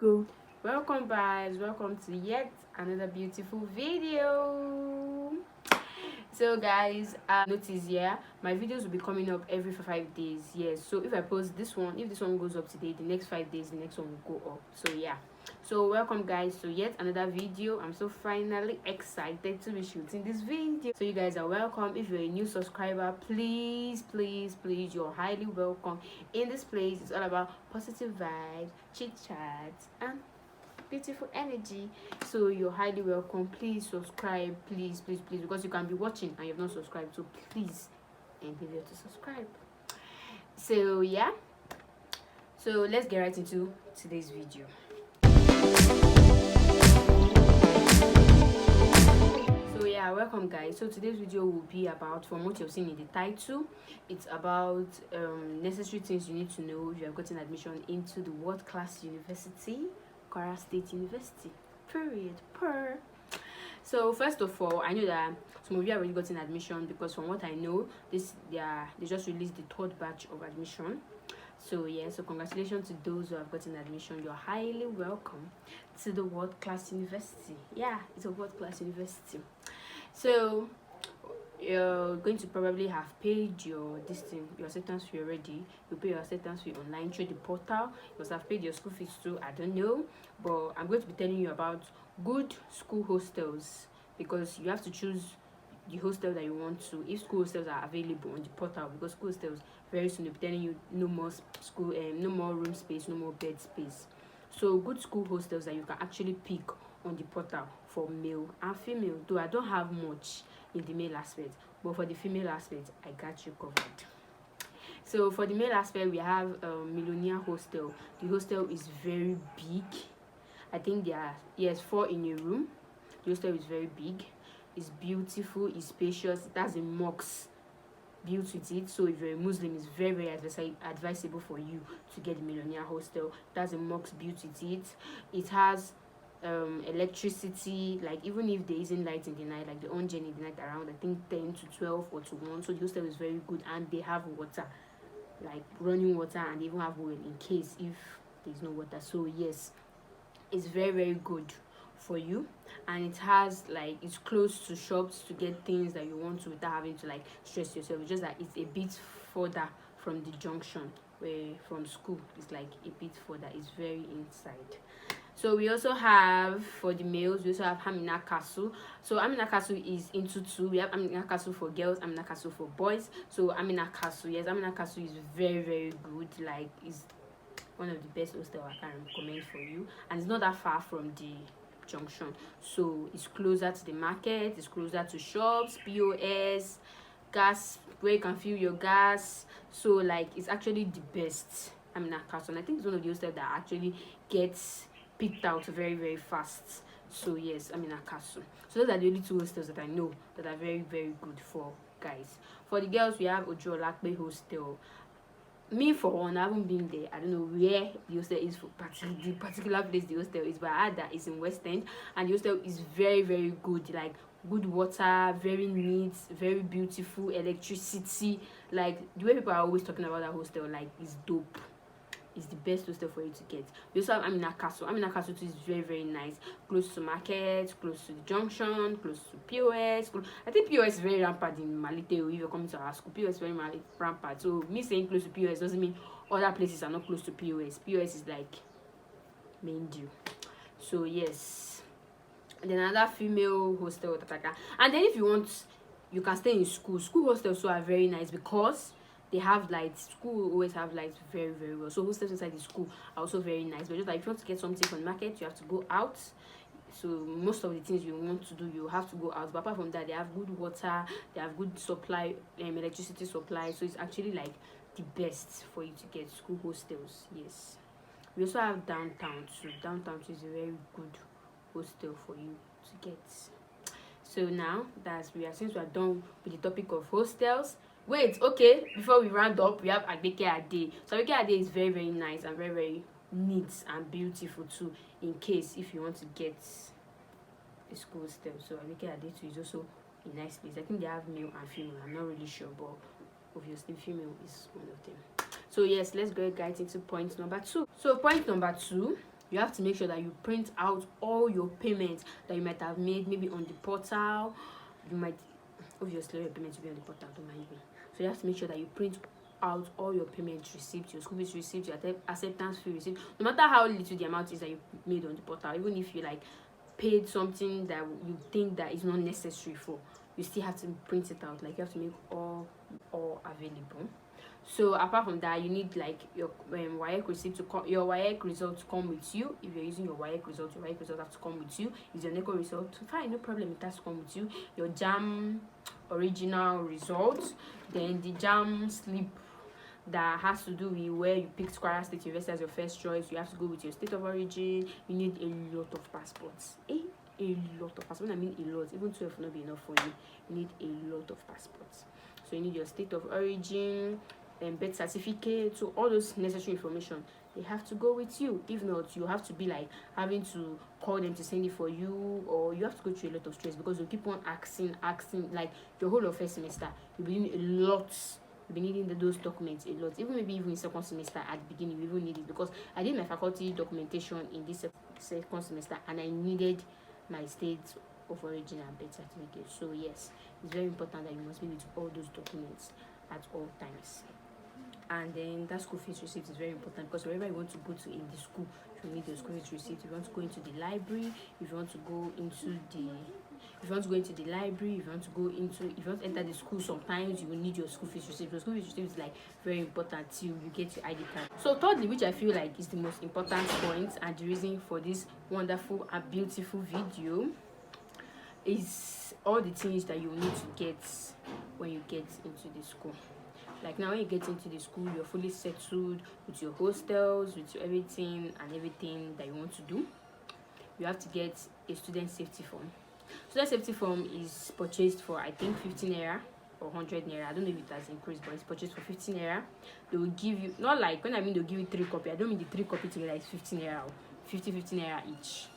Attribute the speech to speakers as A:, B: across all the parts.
A: Go. Welcome guys, welcome to yet another beautiful video. So guys, notice here my videos will be coming up every 5 days. Yes, so if I post this one, if this one goes up today, the next 5 days the next one will go up. So yeah, so welcome guys to yet another video. I'm so finally excited to be shooting this video, so you guys are welcome. If you're a new subscriber, please you're highly welcome. In this place, it's all about positive vibes, chit chat, and beautiful energy. So you're highly welcome. Please subscribe, please, because you can be watching and you've not subscribed, so please endeavor to subscribe. So yeah, so let's get right into today's video. So yeah, welcome guys. So today's video will be about, from what you've seen in the title, it's about necessary things you need to know if you have gotten admission into the world class university, Kwara State University, period. So first of all, I know that some of you have already gotten admission, because from what I know, they just released the third batch of admission. So yeah, so congratulations to those who have gotten admission. You're highly welcome to the world class university. Yeah, it's a world class university. So you're going to probably have paid your acceptance fee already. You pay your acceptance fee online through the portal. You must have paid your school fees too, I don't know, but I'm going to be telling you about good school hostels, because you have to choose the hostel that you want to, if school hostels are available on the portal, because school hostels very soon will be telling you no more room space, no more bed space. So good school hostels that you can actually pick on the portal for male and female, though I don't have much in the male aspect, but for the female aspect I got you covered. So for the male aspect, we have Millionaire Hostel. The hostel is very big. I think there are 4 in a room. The hostel is very big, it's beautiful, it's spacious, it has a mosque built with it. So if you're a Muslim, it's very advisable for you to get the Millionaire Hostel. It has a mosque built with it. It has electricity, like even if there isn't light in the night, like the on in the night around I think 10 to 12 or to 1. So the hostel is very good, and they have water, like running water, and they even have oil in case if there's no water. So yes, it's very good for you, and it has, like, it's close to shops to get things that you want to without having to like stress yourself. It's just that it's a bit further from the junction, where from school it's like a bit further. It's very inside. So we also have, for the males, we also have Amina Castle. So Amina Castle is into 2. We have Amina Castle for girls, Amina Castle for boys. So Amina Castle, yes, Amina Castle is very good. Like, it's one of the best hostel I can recommend for you, and it's not that far from the junction. So it's closer to the market, it's closer to shops, POS, gas, where you can fill your gas. So like, it's actually the best Amina Castle, and I think it's one of the hostels that actually gets picked out very fast. So yes, Amina Castle. So those are the only 2 hostels that I know that are very good for guys. For the girls, we have Ojo Olakpe Hostel. Me for one, I haven't been there. I don't know where the hostel is, for the particular place the hostel is, but I heard that it's in West End, and the hostel is very good. Like, good water, very neat, very beautiful, electricity. Like, the way people are always talking about that hostel, like, it's dope. It's the best hostel for you to get. We also have Amina Castle. Amina Castle too is very nice. Close to market, close to the junction, close to POS. I think POS is very rampant in Malite. If you're coming to our school, POS is very rampant. So me saying close to POS doesn't mean other places are not close to POS. POS is like main deal. So yes. And then another female hostel, and then if you want, you can stay in school. School hostels are very nice, because they have lights. School always have lights very well. So hostels inside the school are also very nice. But just like, if you want to get something from the market, you have to go out. So most of the things you want to do, you have to go out. But apart from that, they have good water, they have good supply, electricity supply. So it's actually like the best for you to get school hostels. Yes. We also have downtown too. Downtown too is a very good hostel for you to get. So now since we are done with the topic of hostels. Wait, okay, before we round up, we have Agbeke Ade. So Agbeke Ade is very nice and very neat and beautiful too, in case if you want to get a school hostel. So Agbeke Ade too is also a nice place. I think they have male and female. I'm not really sure, but obviously female is one of them. So yes, let's go right into point number 2. So point number 2, you have to make sure that you print out all your payments that you might have made, maybe on the portal. You might, obviously your payments will be on the portal, don't mind me. So you have to make sure that you print out all your payment receipts, your school fees receipts, your acceptance fee receipt, no matter how little the amount is that you made on the portal. Even if you like paid something that you think that is not necessary for, you still have to print it out. Like you have to make all available. So apart from that, you need like your WAEC receipt to come, your WAEC result to come with you. If you're using your WAEC result have to come with you. Is your NECO result, fine, no problem, it has to come with you. Your JAM original result, then the JAM slip that has to do with where you picked Kwara State University as your first choice. You have to go with your state of origin. You need a lot of passports. A lot of passports. When I mean a lot, even 12 will not be enough for you. You need a lot of passports. So you need your state of origin and birth certificate. So all those necessary information, they have to go with you. If not, you have to be like having to call them to send it for you, or you have to go through a lot of stress because you keep on asking. Like your whole of first semester, you'll be doing a lot. You'll be needing those documents a lot. Even in second semester at the beginning, you even need it, because I did my faculty documentation in this second semester and I needed my state of origin and birth certificate. So yes, it's very important that you must be with all those documents at all times. And then that school fees receipt is very important, because wherever you want to go to in the school, you need the school fees receipt. If you want to go into the library, if you want to go into the library, if you want to enter the school, sometimes you will need your school fees receipt. The school fees receipt is like very important till you get your ID card. So thirdly, which I feel like is the most important point and the reason for this wonderful and beautiful video, is all the things that you need to get when you get into the school. Like now, when you get into the school, you're fully settled with your hostels, with your everything that you want to do. You have to get a student safety form. Student safety form is purchased for, I think, 15 naira or 100 naira. I don't know if it has increased, but it's purchased for 15 naira. They will give you, not like when I mean they'll give you 3 copies, I don't mean the 3 copies together is 15 naira, 15 naira each.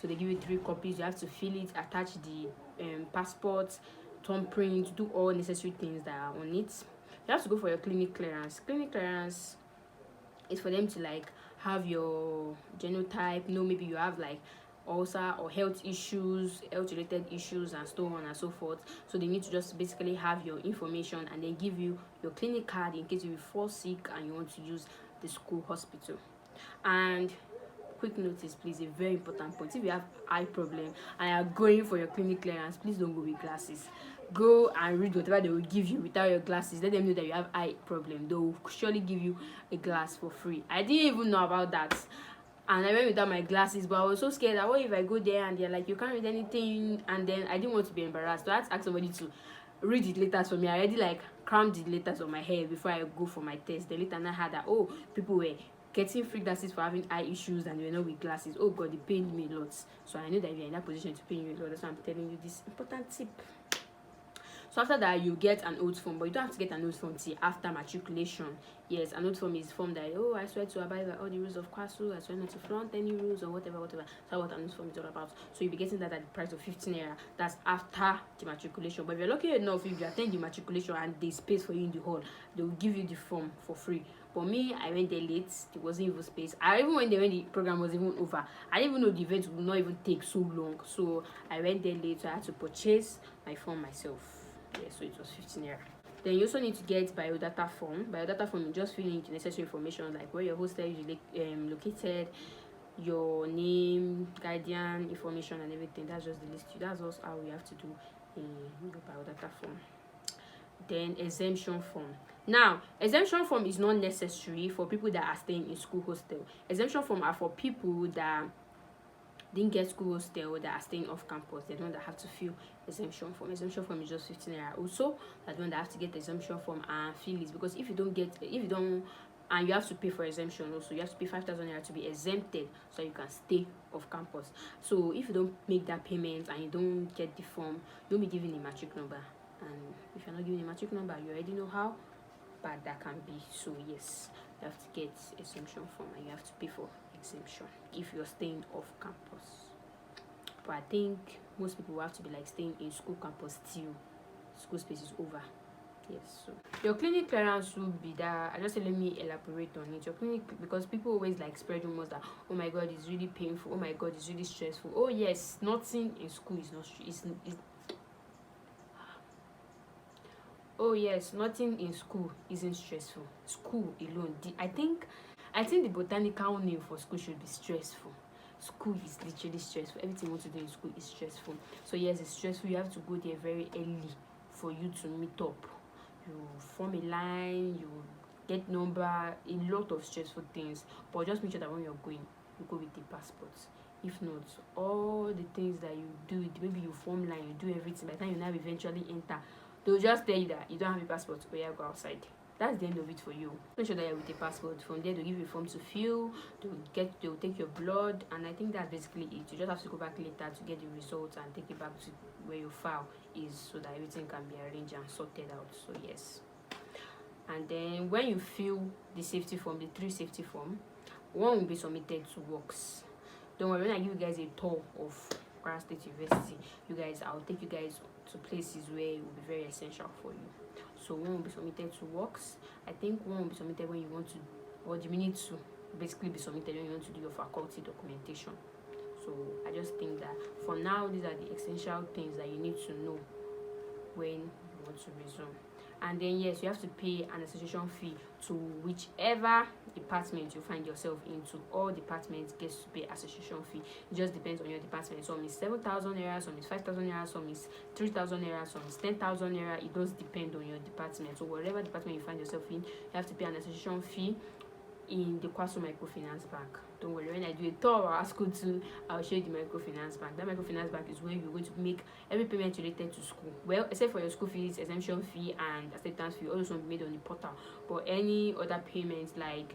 A: So they give you 3 copies. You have to fill it, attach the passport, thumb print, do all necessary things that are on it. You have to go for your clinic clearance. Clinic clearance is for them to like have your genotype, maybe you have like ulcer or health related issues and so on and so forth. So they need to just basically have your information and then give you your clinic card in case you fall sick and you want to use the school hospital. And quick notice, please, a very important point: if you have eye problem and you are going for your clinic clearance, please don't go with glasses. Go and read whatever they will give you without your glasses. Let them know that you have eye problem. They will surely give you a glass for free. I didn't even know about that, and I went without my glasses, but I was so scared that what if I go there and they're like, you can't read anything, and then I didn't want to be embarrassed. So I had to ask somebody to read the letters for me. I already like crammed the letters on my head before I go for my test. The later I had that, oh, people were getting free glasses for having eye issues and they were not with glasses. Oh God, it pained me a lot. So I know that if you're in that position to pain you a lot, that's why I'm telling you this important tip. So after that, you get an oath form, but you don't have to get an oath form till after matriculation. Yes, an oath form is form that, oh, I swear to abide by all the rules of KWASU, I swear not to flaunt any rules or whatever. That's what an oath form is all about. So you'll be getting that at the price of 15 naira. That's after the matriculation. But if you're lucky enough, if you attend the matriculation and there's space for you in the hall, they will give you the form for free. But me, I went there late. There wasn't even space. I even went there when the program was even over. I didn't even know the event would not even take so long. So I went there late, so I had to purchase my form myself. Yeah, so it was 15 naira. Then you also need to get biodata form. Biodata form, you just fill in the necessary information like where your hostel is located, your name, guardian information, and everything. That's just the list. That's also how we have to do in the biodata form. Then exemption form. Now, exemption form is not necessary for people that are staying in school hostel. Exemption form are for people that didn't get school hostel, that are staying off campus. They're the one that have to fill exemption form. Exemption form is just 15 naira. Also, that one that have to get the exemption form and fill it, because if you don't, and you have to pay for exemption also. You have to pay 5,000 naira to be exempted so you can stay off campus. So if you don't make that payment and you don't get the form, you'll be given a matric number. And if you're not given a matric number, you already know how bad that can be. So yes, you have to get exemption form and you have to pay for exemption if you're staying off campus. But I think most people will have to be like staying in school campus till school space is over. Yes, so your clinic clearance will be that. I just say, let me elaborate on it. Your clinic, because people always like spread rumors that, oh my god, it's really painful, oh my god, it's really stressful. Oh yes, nothing in school is not is oh yes, nothing in school isn't stressful. School alone, I think the botanical name for school should be stressful. School is literally stressful. Everything you want to do in school is stressful. So yes, it's stressful. You have to go there very early for you to meet up. You form a line, you get number, a lot of stressful things. But just make sure that when you're going, you go with the passport. If not, all the things that you do, maybe you form line, you do everything. By the time you now eventually enter, they'll just tell you that you don't have a passport, but yeah, go outside. That's the end of it for you. Make sure that you're with a passport. From there, they'll give you a form to fill, they'll take your blood, and I think that's basically it. You just have to go back later to get the results and take it back to where your file is, so that everything can be arranged and sorted out. So yes. And then when you fill the safety form, the 3 safety form, one will be submitted to works. Don't worry, when I give you guys a tour of Kwara State University, I'll take you guys to places where it will be very essential for you. So one will be submitted to works. I think one will be submitted when you want to, or you need to basically be submitted when you want to do your faculty documentation. So I just think that for now, these are the essential things that you need to know when you want to resume. And then yes, you have to pay an association fee to whichever department you find yourself into. All departments gets to pay association fee. It just depends on your department. Some is 7,000 naira, some is 5,000 naira, some is 3,000 naira, some is 10,000 naira. It does depend on your department. So whatever department you find yourself in, you have to pay an association fee in the KWASU Microfinance Bank. Don't worry, when I do a tour of our school too, I'll show you the microfinance bank. That microfinance bank is where you're going to make every payment related to school. Well, except for your school fees, exemption fee, and acceptance fee, all those will be made on the portal. But any other payments like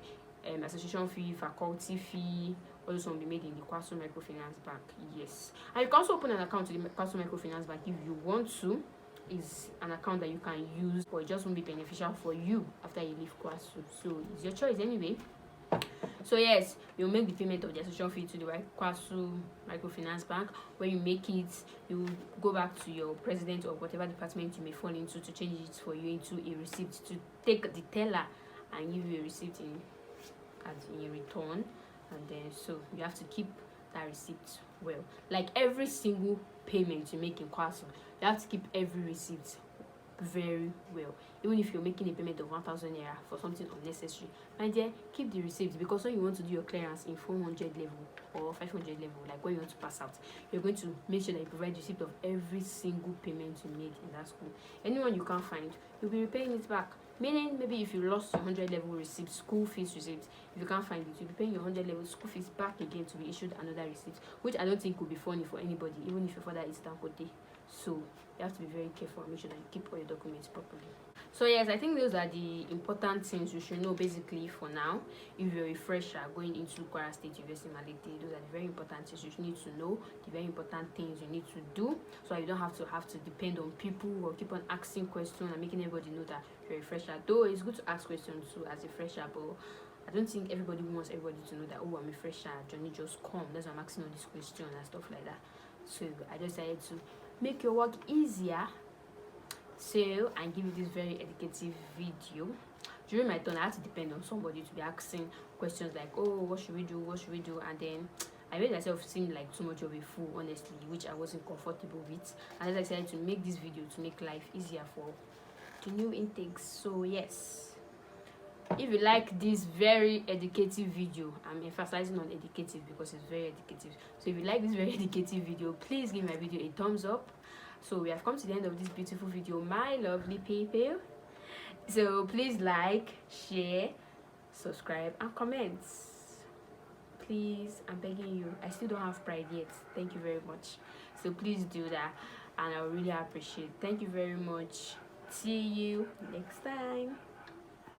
A: association fee, faculty fee, all those will be made in the KWASU Microfinance Bank. Yes, and you can also open an account in the KWASU Microfinance Bank if you want to. Is an account that you can use, but it just won't be beneficial for you after you leave KWASU. So it's your choice anyway. So yes, you'll make the payment of the association fee to the KWASU Microfinance Bank. When you make it, you go back to your president or whatever department you may fall into to change it for you into a receipt, to take the teller and give you a receipt in return. And then so you have to keep that receipt well. Like every single payment you make in KWASU, you have to keep every receipt very well. Even if you're making a payment of 1,000 naira for something unnecessary, my dear, keep the receipts, because when you want to do your clearance in 400 level or 500 level, like when you want to pass out, you're going to make sure that you provide receipt of every single payment you made in that school. Anyone you can't find, you'll be repaying it back. Meaning, maybe if you lost your 100 level receipt, school fees receipt, if you can't find it, you'll be paying your 100 level school fees back again to be issued another receipt, which I don't think would be funny for anybody, even if your father is Dangote. So you have to be very careful and make sure that you keep all your documents properly. So yes, I think those are the important things you should know basically for now. If you're a fresher going into Kwara State University Malete, those are the very important things you need to know, the very important things you need to do, so you don't have to depend on people or keep on asking questions and making everybody know that you're a fresher. Though it's good to ask questions too as a fresher, but I don't think everybody wants everybody to know that, oh, I'm a fresher, Johnny, just come. That's why I'm asking all these questions and stuff like that. So I just decided to make your work easier, so and give you this very educative video. During my turn, I had to depend on somebody to be asking questions like, oh, what should we do, and then I made myself seem like too much of a fool, honestly, which I wasn't comfortable with, and I decided to make this video to make life easier for the new intakes. So yes, if you like this very educative video, I'm emphasizing on educative because it's very educative. So if you like this very educative video, please give my video a thumbs up. So we have come to the end of this beautiful video, my lovely people. So please like, share, subscribe, and comment. Please, I'm begging you. I still don't have pride yet. Thank you very much. So please do that, and I really appreciate it. Thank you very much. See you next time.